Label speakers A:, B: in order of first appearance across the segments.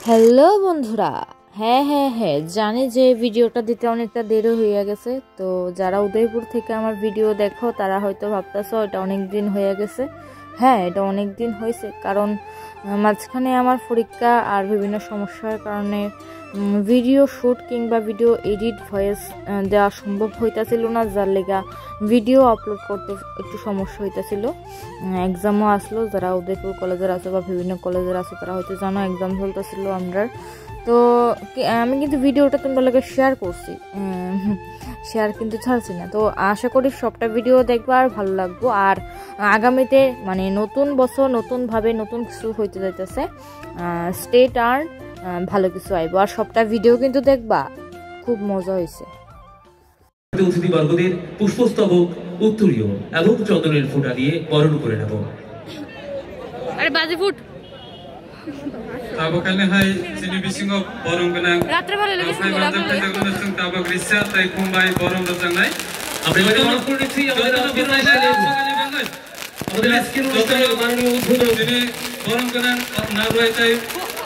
A: Hello বন্ধুরা, হ্যাঁ জানি যে ভিডিওটা দিতে অনেকটা দেরি হয়ে গেছে। তো যারা উদয়পুর থেকে আমার ভিডিও দেখো তারা হয়তো ভাবতেছো এটা অনেক দিন হয়ে গেছে। হ্যাঁ, এটা অনেক দিন হয়েছে, কারণ মাঝখানে আমার পরীক্ষা আর বিভিন্ন সমস্যার কারণে ভিডিও শ্যুট কিংবা ভিডিও এডিট ভয়েস দেওয়া সম্ভব হইতেছিল না, যার লেগা ভিডিও আপলোড করতে একটু সমস্যা হইতেছিল। এক্সামও আসলো, যারা উদয়পুর কলেজের আছে বা বিভিন্ন কলেজের আছে তারা হয়তো জানো এক্সাম চলতেছিল আমরা। তো আমি কিন্তু ভিডিওটা তোমাদের লগে শেয়ার করছি, শেয়ার কিন্তু ছাড়ছি না। তো আশা করি সবটা ভিডিও দেখবো আর ভালো লাগবো। আর আগামীতে মানে নতুন বছর নতুনভাবে নতুন কিছু হইতে যাইতেছে, স্টে টার্ন, ভালো কিছু আইব। আর সবটা ভিডিও কিন্তু দেখবা, খুব মজা হয়েছে।
B: অতিথিবর্গদের পুষ্পস্তবক, উত্তরীয় এবং চন্দনের ফোঁটা দিয়ে বরণ করে নেব।
C: আরে বাজি foot
D: tabakalni hay sini bisingo borom gana
C: রাত্রে ভালো লাগে
D: hay manjak থেকে কোনো সং tabak রিসা তাই কুম্বাই borom রচনা নাই
B: আমরা বরণ করে নিচ্ছি আমাদের আজকের অনুষ্ঠানে। আমাদের আজকের অনুষ্ঠানে মাননীয় উদ্বোধক
D: তিনি borom gana না রয়েছে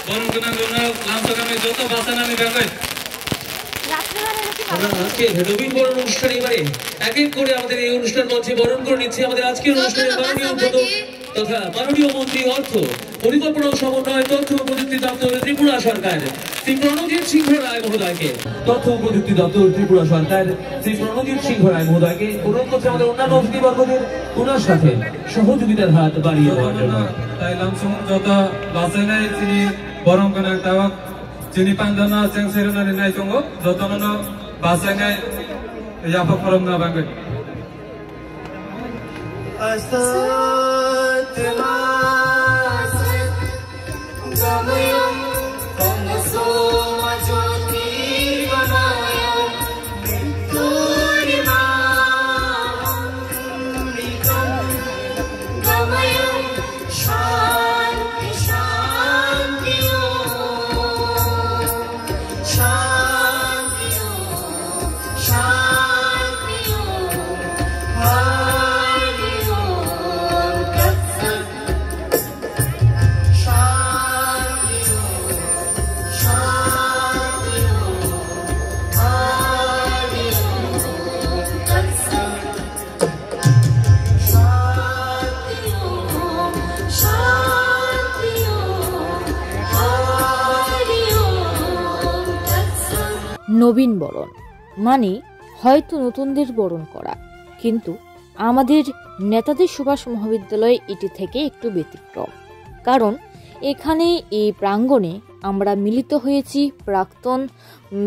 D: borom gana না লামসাগামে যত ভাষণ আমি বাঙ্গাই
B: আমরা আজকে নবীন বরণ অনুষ্ঠান এবারে এক এক করে আমাদের এই অনুষ্ঠান মঞ্চে বরণ করে নিচ্ছি আমাদের আজকের অনুষ্ঠানের মাননীয় উদ্বোধক তথা মাননীয় মন্ত্রী অর্থ পরিকল্পনা ও সমন্বয় তথ্য ও প্রযুক্তি দপ্তর ত্রিপুরা সরকার শ্রী প্রণজিৎ সিংহ রায় মহোদয়কে, তথ্য ও প্রযুক্তি দপ্তর ত্রিপুরা সরকার শ্রী প্রণজিৎ সিংহ রায় মহোদয়কে অনুরোধ করছে আমাদের অন্যান্য অতিথিবর্গদের ওনার সাথে সহযোগিতার হাত বাড়িয়ে দেওয়ার জন্য।
D: তাই লামসুং যত ভাষণ নাই তিনি borom gana tabak যিনি পাঞ্জানা চেং সেরেনারি নাই চঙ্গ যতন ভাষাঙাই ইয়াফা ফরম না বাঙ্গাই
A: নবীন বরণ মানে হয়তো নতুনদের বরণ করা, কিন্তু আমাদের নেতাজি সুভাষ মহাবিদ্যালয় এটি থেকে একটু ব্যতিক্রম। কারণ এখানে এই প্রাঙ্গণে আমরা মিলিত হয়েছি প্রাক্তন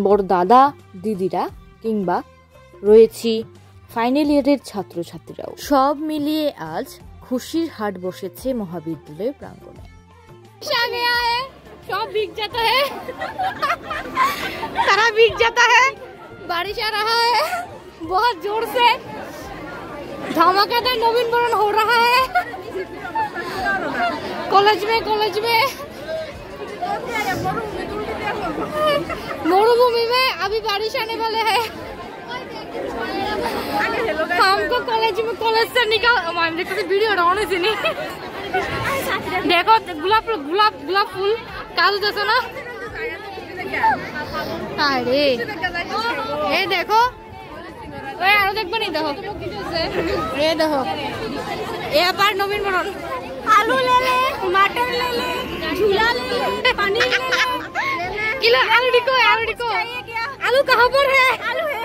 A: বড় দাদা দিদিরা কিংবা রয়েছি ফাইনাল ইয়ারের ছাত্রছাত্রীরাও। সব মিলিয়ে আজ খুশির হাট বসেছে মহাবিদ্যালয় প্রাঙ্গণে।
C: सब बिक जाता है, सारा बिक जाता है। बारिश आ रहा है बहुत जोर से, धमाकेदार नवीन बरन हो रहा है कॉलेज में मरुभूमि में अभी बारिश आने वाले है। हमको कॉलेज से निकाल वीडियो डालने से नहीं। देखो गुलाब फूल काजू जैसा ना। अरे ये देखो, आरो देखबो नहीं, देखो ये देखो, ये बार नवीन बरन आलू ले ले, मटर ले ले, झूला ले ले, पनीर ले ले, किलो आलू डिको आलू कहाँ पर है? आलू है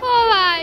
C: ओ भाई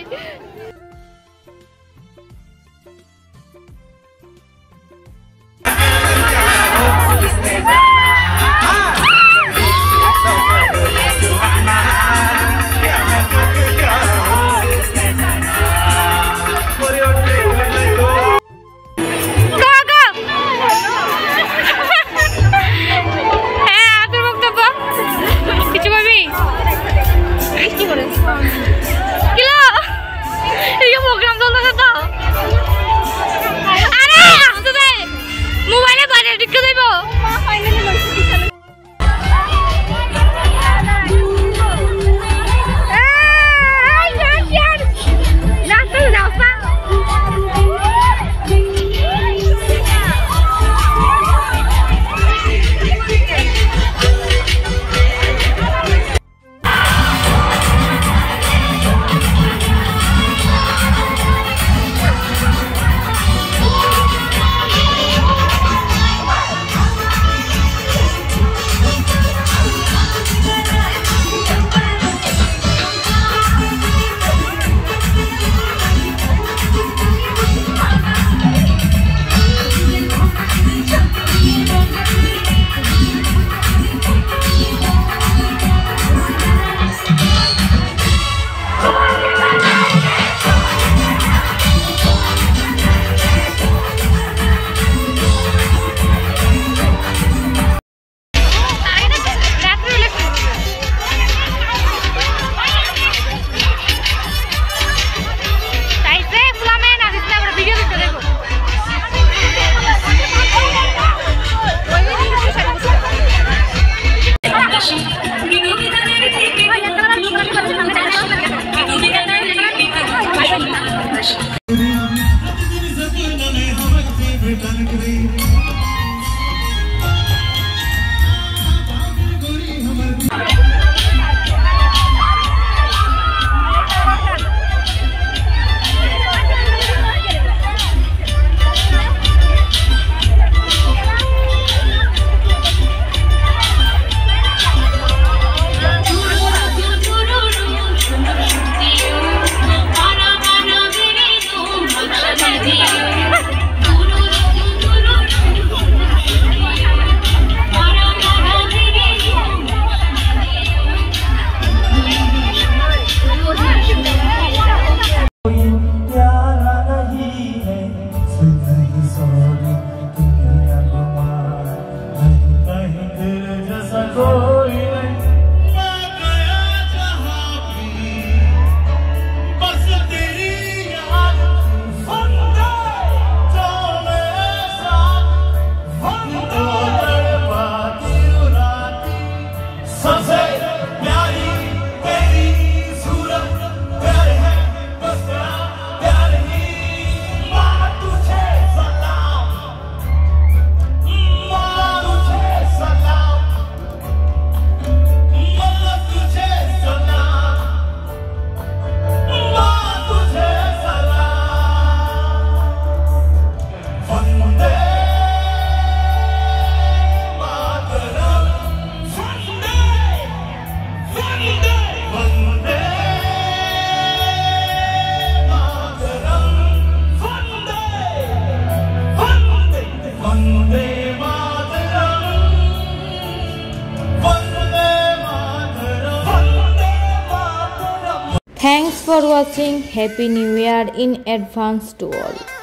A: Thanks for watching. Happy New Year in advance to all.